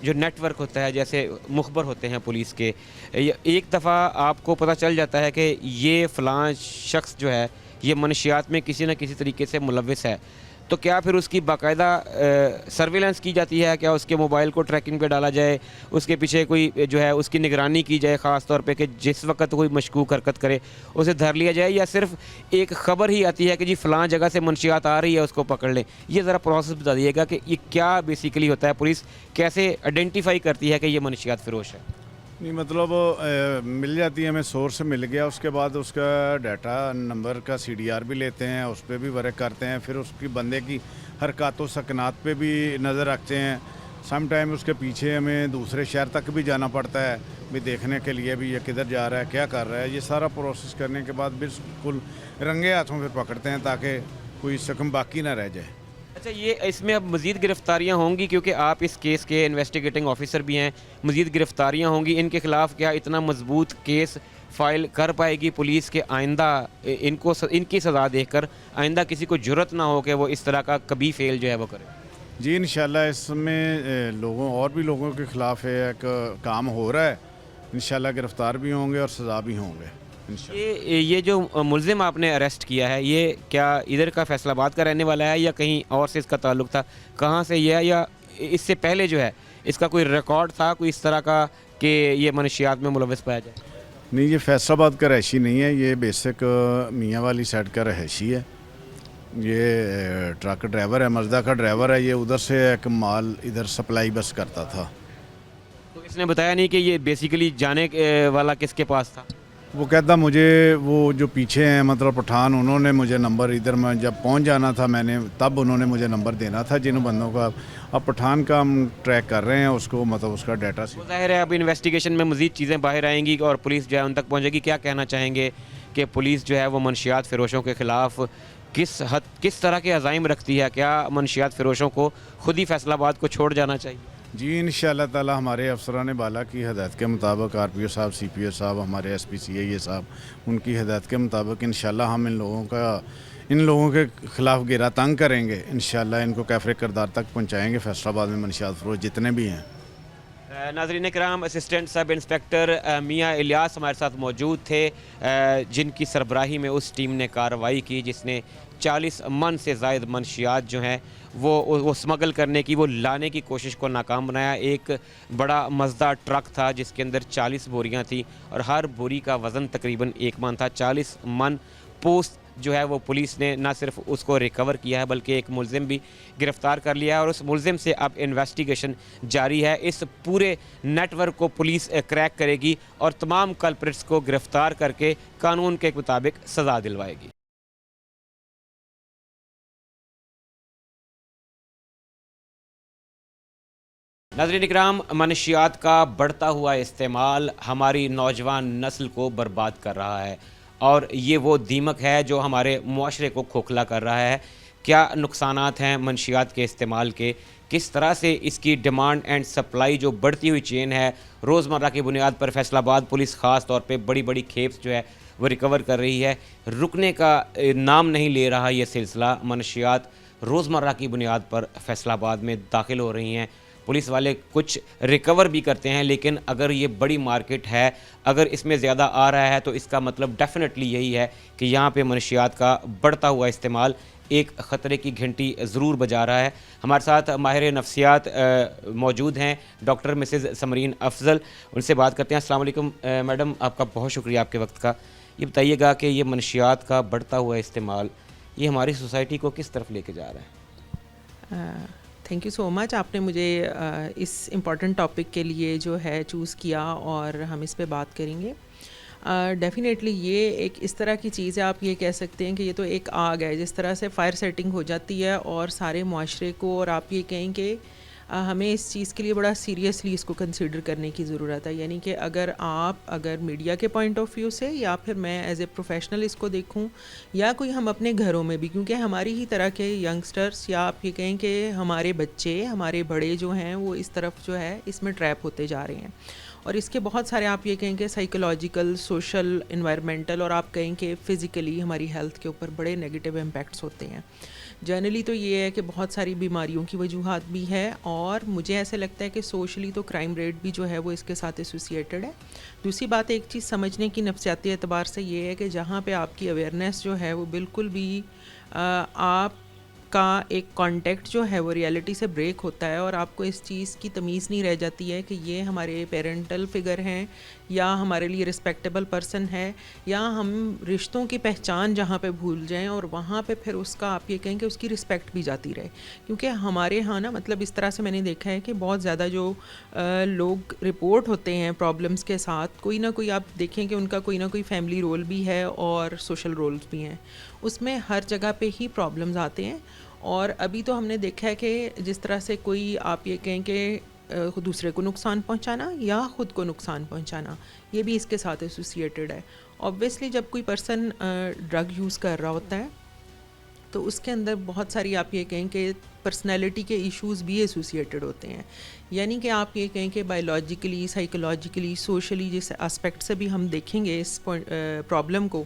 जो नेटवर्क होता है, जैसे मुखबर होते हैं पुलिस के, एक दफ़ा आपको पता चल जाता है कि ये फ़लाँ शख्स जो है ये मनशियात में किसी न किसी तरीके से मुलविस है, तो क्या फिर उसकी बाकायदा सर्विलेंस की जाती है? क्या उसके मोबाइल को ट्रैकिंग पे डाला जाए, उसके पीछे कोई जो है उसकी निगरानी की जाए ख़ास तौर पे कि जिस वक्त कोई मशकूक हरकत करे उसे धर लिया जाए, या सिर्फ एक ख़बर ही आती है कि जी फ़लाँ जगह से मनशियात आ रही है उसको पकड़ लें? ये ज़रा प्रोसेस बता दीजिएगा कि ये क्या बेसिकली होता है, पुलिस कैसे आइडेंटिफाई करती है कि ये मनशियात फ़रोश है? नहीं मतलब मिल जाती है, हमें सोर्स मिल गया, उसके बाद उसका डाटा नंबर का CDR भी लेते हैं, उस पर भी वर्क करते हैं, फिर उसकी बंदे की हरकत व सकनात पे भी नज़र रखते हैं। सम टाइम उसके पीछे हमें दूसरे शहर तक भी जाना पड़ता है भी देखने के लिए भी ये किधर जा रहा है, क्या कर रहा है। ये सारा प्रोसेस करने के बाद बिल्कुल रंगे हाथों फिर पकड़ते हैं ताकि कोई शकम बाकी ना रह जाए। अच्छा, ये इसमें अब मज़ीद गिरफ़्तारियाँ होंगी क्योंकि आप इस केस के इन्वेस्टिगेटिंग ऑफिसर भी हैं, मज़ीद गिरफ़्तारियाँ होंगी इनके ख़िलाफ़? क्या इतना मजबूत केस फाइल कर पाएगी पुलिस के आइंदा इनकी सज़ा देखकर आइंदा किसी को जुर्रत ना हो कि वो इस तरह का कभी फेल जो है वो करे? जी इंशाल्लाह, इसमें और भी लोगों के ख़िलाफ़ एक काम हो रहा है, इंशाल्लाह गिरफ़्तार भी होंगे और सज़ा भी होंगे। ये जो मुल्ज़िम आपने अरेस्ट किया है, ये क्या इधर का फैसलाबाद का रहने वाला है या कहीं और से इसका ताल्लुक़ था? कहाँ से ये है, या इससे पहले जो है इसका कोई रिकॉर्ड था कोई इस तरह का कि ये मनशियात में मुलविस पाया जाए? नहीं, ये फैसलाबाद का रहायशी नहीं है, ये बेसिक मियाँ वाली साइड का रहायशी है। ये ट्रक ड्राइवर है, मजदा का ड्राइवर है। ये उधर से एक माल इधर सप्लाई बस करता था। तो इसने बताया नहीं कि ये बेसिकली जाने वाला किसके पास था? वो कहता मुझे, वो जो पीछे हैं मतलब पठान, उन्होंने मुझे नंबर, इधर मैं जब पहुंच जाना था मैंने, तब उन्होंने मुझे नंबर देना था जिन बंदों का। अब पठान का हम ट्रैक कर रहे हैं उसको, मतलब उसका डाटा से। ज़ाहिर है अब इन्वेस्टिगेशन में मज़ीद चीज़ें बाहर आएंगी और पुलिस जो है उन तक पहुँचेगी। क्या कहना चाहेंगे कि पुलिस जो है वो मनशियात फ़रोशों के ख़िलाफ़ किस तरह के अज़ाइम रखती है? क्या मनशियात फ़रोशों को खुद ही फैसलाबाद को छोड़ जाना चाहिए? जी इंशाल्लाह ताला हमारे अफसरान बाला की हदायत के मुताबिक, RPO साहब, CPO साहब, हमारे SP CIA साहब, उनकी हदायत के मुताबिक इंशाल्लाह हम इन लोगों के ख़िलाफ़ गिरा तंग करेंगे। इंशाल्लाह इनको कैफरे किरदार तक पहुँचाएँगे फैसलाबाद में मनशियात फ़रोश जितने भी हैं। नाज़रीन कराम, असिस्टेंट सब इंस्पेक्टर मियाँ इलियास हमारे साथ मौजूद थे, जिनकी सरबराही में उस टीम ने कार्रवाई की जिसने 40 मन से ज़ायद मनशियात जो हैं वो स्मगल करने की, वो लाने की कोशिश को नाकाम बनाया। एक बड़ा मज़दा ट्रक था जिसके अंदर 40 बोरियां थी और हर बोरी का वज़न तकरीबन 1 मन था। 40 मन पोस्ट जो है वो पुलिस ने ना सिर्फ उसको रिकवर किया है बल्कि एक मुलजिम भी गिरफ़्तार कर लिया है और उस मुलजिम से अब इन्वेस्टिगेशन जारी है। इस पूरे नेटवर्क को पुलिस क्रैक करेगी और तमाम कल्प्रिट्स को गिरफ़्तार करके कानून के मुताबिक सज़ा दिलवाएगी। नाज़रीन इकराम, मनशियात का बढ़ता हुआ इस्तेमाल हमारी नौजवान नस्ल को बर्बाद कर रहा है और ये वो दीमक है जो हमारे मुआशरे को खोखला कर रहा है। क्या नुकसानात हैं मनशियात के इस्तेमाल के, किस तरह से इसकी डिमांड एंड सप्लाई जो बढ़ती हुई चेन है रोज़मर्रा की बुनियाद पर फैसलाबाद पुलिस ख़ास तौर पे बड़ी बड़ी खेप्स जो है वो रिकवर कर रही है। रुकने का नाम नहीं ले रहा ये सिलसिला। मनशियात रोज़मर्रा की बुनियाद पर फैसलाबाद में दाखिल हो रही हैं। पुलिस वाले कुछ रिकवर भी करते हैं, लेकिन अगर ये बड़ी मार्केट है, अगर इसमें ज़्यादा आ रहा है तो इसका मतलब डेफिनेटली यही है कि यहाँ पे मनशियात का बढ़ता हुआ इस्तेमाल एक ख़तरे की घंटी ज़रूर बजा रहा है। हमारे साथ माहिर नफ्सियात मौजूद हैं, डॉक्टर मिसेज़ समरीन अफजल, उनसे बात करते हैं। अस्सलाम वालेकुम मैडम, आपका बहुत शुक्रिया आपके वक्त का। ये बताइएगा कि ये मनशियात का बढ़ता हुआ इस्तेमाल ये हमारी सोसाइटी को किस तरफ लेके जा रहा है? थैंक यू सो मच, आपने मुझे इस इम्पॉर्टेंट टॉपिक के लिए जो है चूज़ किया और हम इस पे बात करेंगे। डेफ़िनेटली ये एक इस तरह की चीज़ है, आप ये कह सकते हैं कि ये तो एक आग है, जिस तरह से फ़ायर सेटिंग हो जाती है और सारे मुआशरे को, और आप ये कहें कि हमें इस चीज़ के लिए बड़ा सीरियसली इसको कंसिडर करने की ज़रूरत है। यानी कि अगर मीडिया के पॉइंट ऑफ व्यू से या फिर मैं एज ए प्रोफेशनल इसको देखूं या कोई हम अपने घरों में भी, क्योंकि हमारी ही तरह के यंगस्टर्स या आप ये कहें कि हमारे बच्चे, हमारे बड़े जो हैं वो इस तरफ जो है इसमें ट्रैप होते जा रहे हैं और इसके बहुत सारे आप ये कहेंगे साइकोलॉजिकल, सोशल, इन्वायरमेंटल और आप कहेंगे फ़िज़िकली हमारी हेल्थ के ऊपर बड़े नेगेटिव इम्पैक्ट्स होते हैं। जनरली तो ये है कि बहुत सारी बीमारियों की वजूहात भी है और मुझे ऐसे लगता है कि सोशली तो क्राइम रेट भी जो है वो इसके साथ एसोसिएटेड है। दूसरी बात एक चीज़ समझने की नफ्सियाती एतबार से ये है कि जहाँ पे आपकी अवेयरनेस जो है वो बिल्कुल भी आप का एक कांटेक्ट जो है वो रियलिटी से ब्रेक होता है और आपको इस चीज़ की तमीज़ नहीं रह जाती है कि ये हमारे पेरेंटल फिगर हैं या हमारे लिए रिस्पेक्टेबल पर्सन है, या हम रिश्तों की पहचान जहाँ पे भूल जाएं और वहाँ पे फिर उसका आप ये कहें कि उसकी रिस्पेक्ट भी जाती रहे। क्योंकि हमारे यहाँ ना, मतलब इस तरह से मैंने देखा है कि बहुत ज़्यादा जो लोग रिपोर्ट होते हैं प्रॉब्लम्स के साथ, कोई ना कोई आप देखें कि उनका कोई ना कोई फैमिली रोल भी है और सोशल रोल्स भी हैं, उसमें हर जगह पे ही प्रॉब्लम्स आते हैं। और अभी तो हमने देखा है कि जिस तरह से कोई आप ये कहें कि दूसरे को नुकसान पहुंचाना या ख़ुद को नुकसान पहुंचाना, ये भी इसके साथ एसोसिएटेड है। ऑब्वियसली जब कोई पर्सन ड्रग यूज़ कर रहा होता है तो उसके अंदर बहुत सारी आप ये कहें कि पर्सनैलिटी के इश्यूज़ भी एसोसिएटेड होते हैं। यानी कि आप ये कहें कि बायोलॉजिकली, साइकोलॉजिकली, सोशली जिस एस्पेक्ट से भी हम देखेंगे इस प्रॉब्लम को,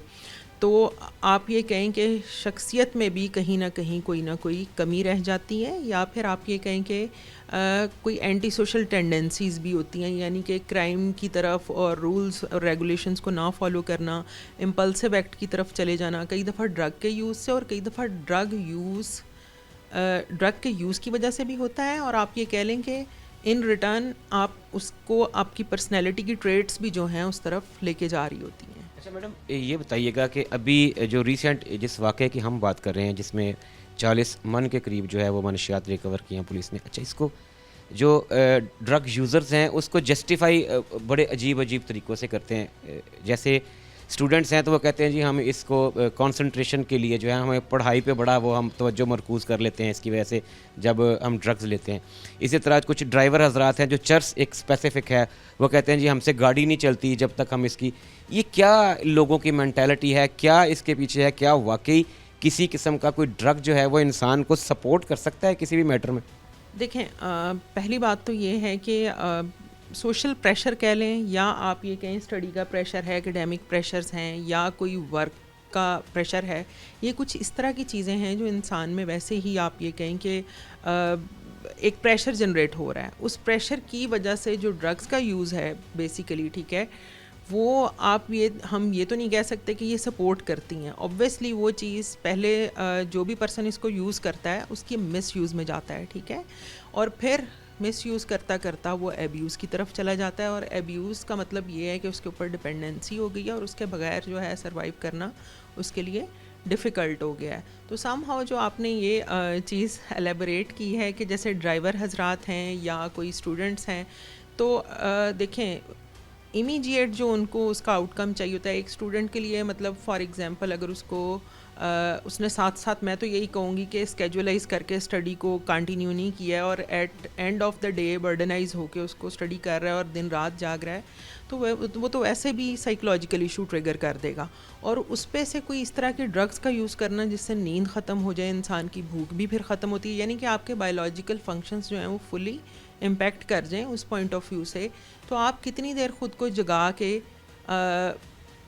तो आप ये कहें कि शख्सियत में भी कहीं ना कोई कमी रह जाती है, या फिर आप ये कहें कि कोई एंटी सोशल टेंडेंसीज़ भी होती हैं, यानी कि क्राइम की तरफ और रूल्स और रेगुलेशंस को ना फॉलो करना, इम्पल्सिव एक्ट की तरफ चले जाना, कई दफ़ा ड्रग के यूज़ से और कई दफ़ा ड्रग के यूज़ की वजह से भी होता है। और आप ये कह लें कि इन रिटर्न आप उसको, आपकी पर्सनैलिटी की ट्रेट्स भी जो हैं उस तरफ लेके जा रही होती हैं। अच्छा मैडम, ये बताइएगा कि अभी जो रिसेंट जिस वाक़े की हम बात कर रहे हैं जिसमें 40 मन के करीब जो है वो मनशियात रिकवर किए हैं पुलिस ने, अच्छा इसको जो ड्रग यूज़र्स हैं उसको जस्टिफाई बड़े अजीब तरीक़ों से करते हैं। जैसे स्टूडेंट्स हैं तो वो कहते हैं जी हम इसको कंसंट्रेशन के लिए जो है हमें पढ़ाई पे बड़ा वो हम तवज्जो मरकूज़ कर लेते हैं इसकी वजह से जब हम ड्रग्स लेते हैं। इसी तरह कुछ ड्राइवर हजरात हैं जो चर्च एक स्पेसिफिक है, वो कहते हैं जी हमसे गाड़ी नहीं चलती जब तक हम इसकी, ये क्या लोगों की मैंटेलिटी है, क्या इसके पीछे है, क्या वाकई किसी किस्म का कोई ड्रग जो है वो इंसान को सपोर्ट कर सकता है किसी भी मैटर में? देखें, पहली बात तो ये है कि सोशल प्रेशर कह लें या आप ये कहें स्टडी का प्रेशर है, एकेडमिक प्रेशर्स हैं या कोई वर्क का प्रेशर है, ये कुछ इस तरह की चीज़ें हैं जो इंसान में वैसे ही आप ये कहें कि एक प्रेशर जनरेट हो रहा है, उस प्रेशर की वजह से जो ड्रग्स का यूज़ है बेसिकली, ठीक है, वो आप हम ये तो नहीं कह सकते कि ये सपोर्ट करती हैं। ऑब्वियसली वो चीज़ पहले जो भी पर्सन इसको यूज़ करता है उसकी मिस यूज़ में जाता है, ठीक है, और फिर मिस यूज़ करता करता वो एब्यूज़ की तरफ चला जाता है, और एब्यूज़ का मतलब ये है कि उसके ऊपर डिपेंडेंसी हो गई है और उसके बगैर जो है सर्वाइव करना उसके लिए डिफ़िकल्ट हो गया है। तो समहाउ जो आपने ये चीज़ एलेबरेट की है कि जैसे ड्राइवर हजरात हैं या कोई स्टूडेंट्स हैं, तो देखें इमीडिएट जो उनको उसका आउटकम चाहिए होता है एक स्टूडेंट के लिए, मतलब फॉर एग्जांपल अगर उसको उसने साथ साथ, मैं तो यही कहूँगी कि स्केजुलाइज करके स्टडी को कंटिन्यू नहीं किया है और at end of the day burdenise होके उसको स्टडी कर रहा है और दिन रात जाग रहा है, तो वो तो वैसे भी साइकोलॉजिकल इशू ट्रिगर कर देगा। और उस पे से कोई इस तरह के ड्रग्स का यूज़ करना जिससे नींद ख़त्म हो जाए, इंसान की भूख भी फिर ख़त्म होती है, यानी कि आपके बायोलॉजिकल फंक्शंस जो हैं वो फुली इम्पैक्ट कर जाएं उस पॉइंट ऑफ व्यू से, तो आप कितनी देर ख़ुद को जगा के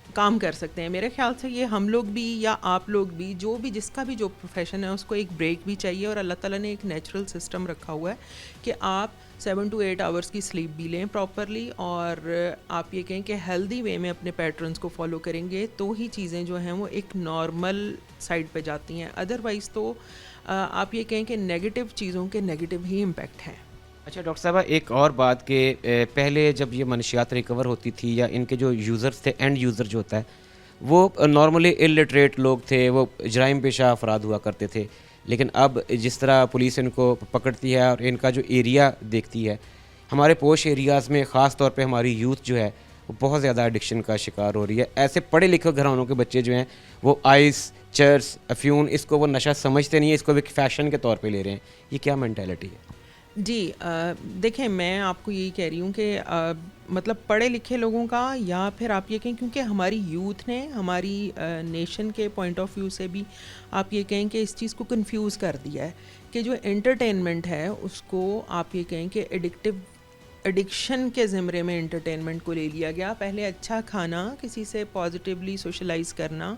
काम कर सकते हैं। मेरे ख्याल से ये हम लोग भी या आप लोग भी, जो भी जिसका भी जो प्रोफेशन है, उसको एक ब्रेक भी चाहिए। और अल्लाह ताला ने एक नेचुरल सिस्टम रखा हुआ है कि आप 7 to 8 आवर्स की स्लीप भी लें प्रॉपरली, और आप ये कहें कि हेल्दी वे में अपने पैटर्न्स को फॉलो करेंगे तो ही चीज़ें जो हैं वो एक नॉर्मल साइड पे जाती हैं। अदरवाइज़ तो आप ये कहें कि नेगेटिव चीज़ों के नेगेटिव ही इम्पैक्ट हैं। अच्छा डॉक्टर साहबा, एक और बात कि पहले जब ये मनशियात रिकवर होती थी या इनके जो यूज़र्स थे, एंड यूज़र जो होता है, वो नॉर्मली इलिटरेट लोग थे, वो जराइम पेशा अफराद हुआ करते थे। लेकिन अब जिस तरह पुलिस इनको पकड़ती है और इनका जो एरिया देखती है, हमारे पोश एरियाज़ में ख़ास तौर पे हमारी यूथ जो है वो बहुत ज़्यादा एडिक्शन का शिकार हो रही है। ऐसे पढ़े लिखे घरानों के बच्चे जो हैं वो आइस, चर्स, अफ्यून, इसको वो नशा समझते नहीं है, इसको एक फ़ैशन के तौर पे ले रहे हैं। ये क्या मेंटालिटी है? जी देखें, मैं आपको यही कह रही हूँ कि मतलब पढ़े लिखे लोगों का, या फिर आप ये कहें क्योंकि हमारी यूथ ने हमारी नेशन के पॉइंट ऑफ व्यू से भी आप ये कहें कि इस चीज़ को कंफ्यूज कर दिया है कि जो एंटरटेनमेंट है उसको आप ये कहें कि एडिक्शन के ज़िमरे में एंटरटेनमेंट को ले लिया गया। पहले अच्छा खाना, किसी से पॉजिटिवली सोशलाइज करना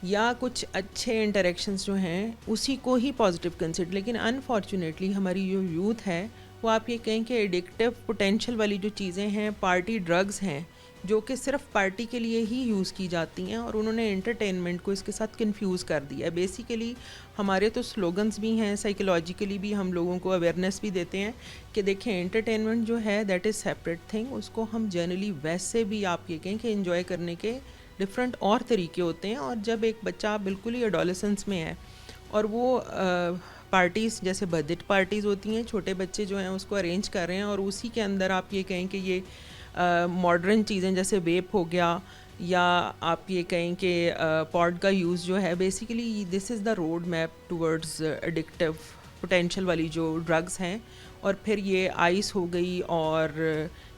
या कुछ अच्छे इंटरेक्शंस जो हैं उसी को ही पॉजिटिव कंसिडर, लेकिन अनफॉर्चुनेटली हमारी जो यूथ है वो आप ये कहें कि एडिक्टिव पोटेंशियल वाली जो चीज़ें हैं, पार्टी ड्रग्स हैं जो कि सिर्फ पार्टी के लिए ही यूज़ की जाती हैं, और उन्होंने एंटरटेनमेंट को इसके साथ कंफ्यूज कर दिया है। बेसिकली हमारे तो स्लोगन्स भी हैं, साइकोलॉजिकली भी हम लोगों को अवेयरनेस भी देते हैं कि देखें एंटरटेनमेंट जो है दैट इज़ सेपरेट थिंग, उसको हम जनरली वैसे भी आप ये कहें कि इन्जॉय करने के डिफरेंट और तरीके होते हैं। और जब एक बच्चा बिल्कुल ही एडोलेसेंस में है और वो पार्टीज़ जैसे बर्थडे पार्टीज़ होती हैं, छोटे बच्चे जो हैं उसको अरेंज कर रहे हैं, और उसी के अंदर आप ये कहें कि ये मॉडर्न चीज़ें जैसे वेप हो गया, या आप ये कहें कि पॉड का यूज़ जो है, basically this is the road map towards addictive potential वाली जो ड्रग्स हैं। और फिर ये आइस हो गई और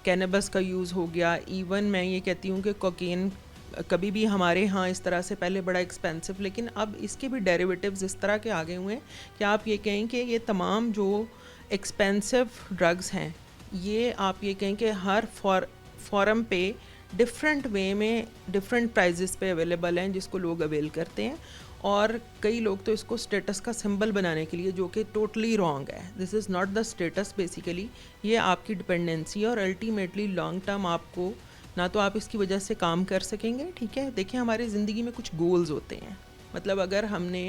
कैनबस का यूज़ हो गया। इवन मैं ये कहती हूँ कि कोकीन कभी भी हमारे यहाँ इस तरह से पहले बड़ा एक्सपेंसिव, लेकिन अब इसके भी डेरिवेटिव्स इस तरह के आ गए हुए हैं कि आप ये कहें कि ये तमाम जो एक्सपेंसिव ड्रग्स हैं ये आप ये कहें कि हर फॉरम पे डिफरेंट वे में डिफरेंट प्राइजेस पे अवेलेबल हैं जिसको लोग अवेल करते हैं। और कई लोग तो इसको स्टेटस का सिंबल बनाने के लिए, जो कि टोटली रॉन्ग है, this is not the status. Basically ये आपकी डिपेंडेंसी और अल्टीमेटली लॉन्ग टर्म आपको ना तो आप इसकी वजह से काम कर सकेंगे, ठीक है। देखिए हमारी ज़िंदगी में कुछ गोल्स होते हैं, मतलब अगर हमने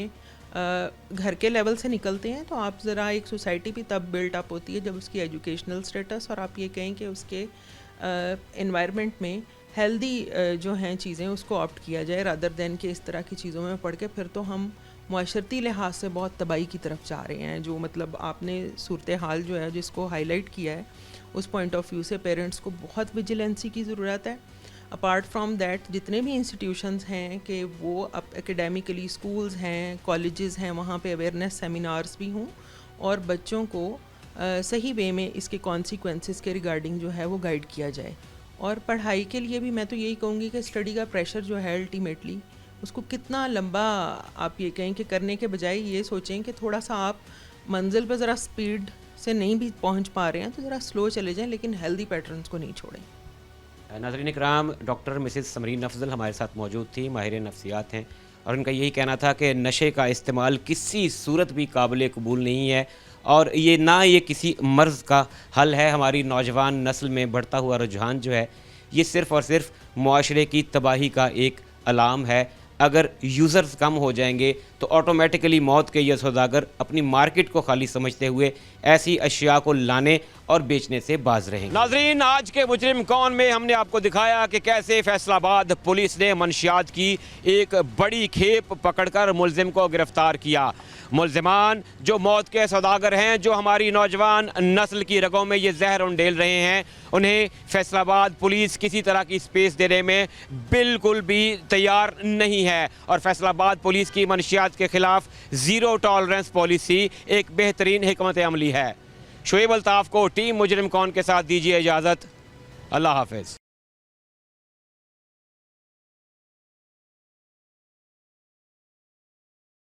घर के लेवल से निकलते हैं तो आप ज़रा एक सोसाइटी भी तब बिल्ट अप होती है जब उसकी एजुकेशनल स्टेटस और आप ये कहें कि उसके एनवायरनमेंट में हेल्दी जो हैं चीज़ें उसको ऑप्ट किया जाए, रादर दैन कि इस तरह की चीज़ों में पढ़ के फिर तो हम मुआशरती लिहाज से बहुत तबाही की तरफ जा रहे हैं। जो मतलब आपने सूरत हाल जो है जिसको हाईलाइट किया है, उस पॉइंट ऑफ व्यू से पेरेंट्स को बहुत विजिलेंसी की ज़रूरत है। अपार्ट फ्रॉम दैट जितने भी इंस्टीट्यूशंस हैं कि वो अब एकेडमिकली स्कूल्स हैं, कॉलेजेस हैं, वहाँ पे अवेयरनेस सेमिनार्स भी हों और बच्चों को सही वे में इसके कॉन्सिक्वेंसेस के रिगार्डिंग जो है वो गाइड किया जाए। और पढ़ाई के लिए भी मैं तो यही कहूँगी कि स्टडी का प्रेशर जो है अल्टीमेटली उसको कितना लंबा आप ये कहें कि करने के बजाय ये सोचें कि थोड़ा सा आप मंजिल पर ज़रा स्पीड से नहीं भी पहुंच पा रहे हैं तो ज़रा स्लो चले जाएं, लेकिन हेल्दी पैटर्न्स को नहीं छोड़ें। नाज़रीन इकराम, डॉक्टर मिसेस समरीन अफजल हमारे साथ मौजूद थी, माहिर नफ्सियात हैं, और उनका यही कहना था कि नशे का इस्तेमाल किसी सूरत भी काबिल कबूल नहीं है और ये ना ये किसी मर्ज़ का हल है। हमारी नौजवान नस्ल में बढ़ता हुआ रुझान जो है ये सिर्फ़ और सिर्फ मुआशरे की तबाही का एक अलाम है। अगर यूज़र्स कम हो जाएंगे तो ऑटोमेटिकली मौत के ये सौदागर अपनी मार्केट को खाली समझते हुए ऐसी अशिया को लाने और बेचने से बाज रहेंगे। नाजरीन, आज के मुजरिम कौन में हमने आपको दिखाया कि कैसे फैसलाबाद पुलिस ने मंशियात की एक बड़ी खेप पकड़कर मुलजिम को गिरफ्तार किया। मुलजिमान जो मौत के सौदागर हैं, जो हमारी नौजवान नस्ल की रगों में ये जहर उंडेल रहे हैं, उन्हें फैसलाबाद पुलिस किसी तरह की स्पेस देने में बिल्कुल भी तैयार नहीं है। और फैसलाबाद पुलिस की मंशियात के खिलाफ ज़ीरो टॉलरेंस पॉलिसी एक बेहतरीन हिकमत अमली है। शोएब अल्ताफ़ को टीम मुजरिम कौन के साथ दीजिए इजाज़त। अल्लाह हाफ़िज़।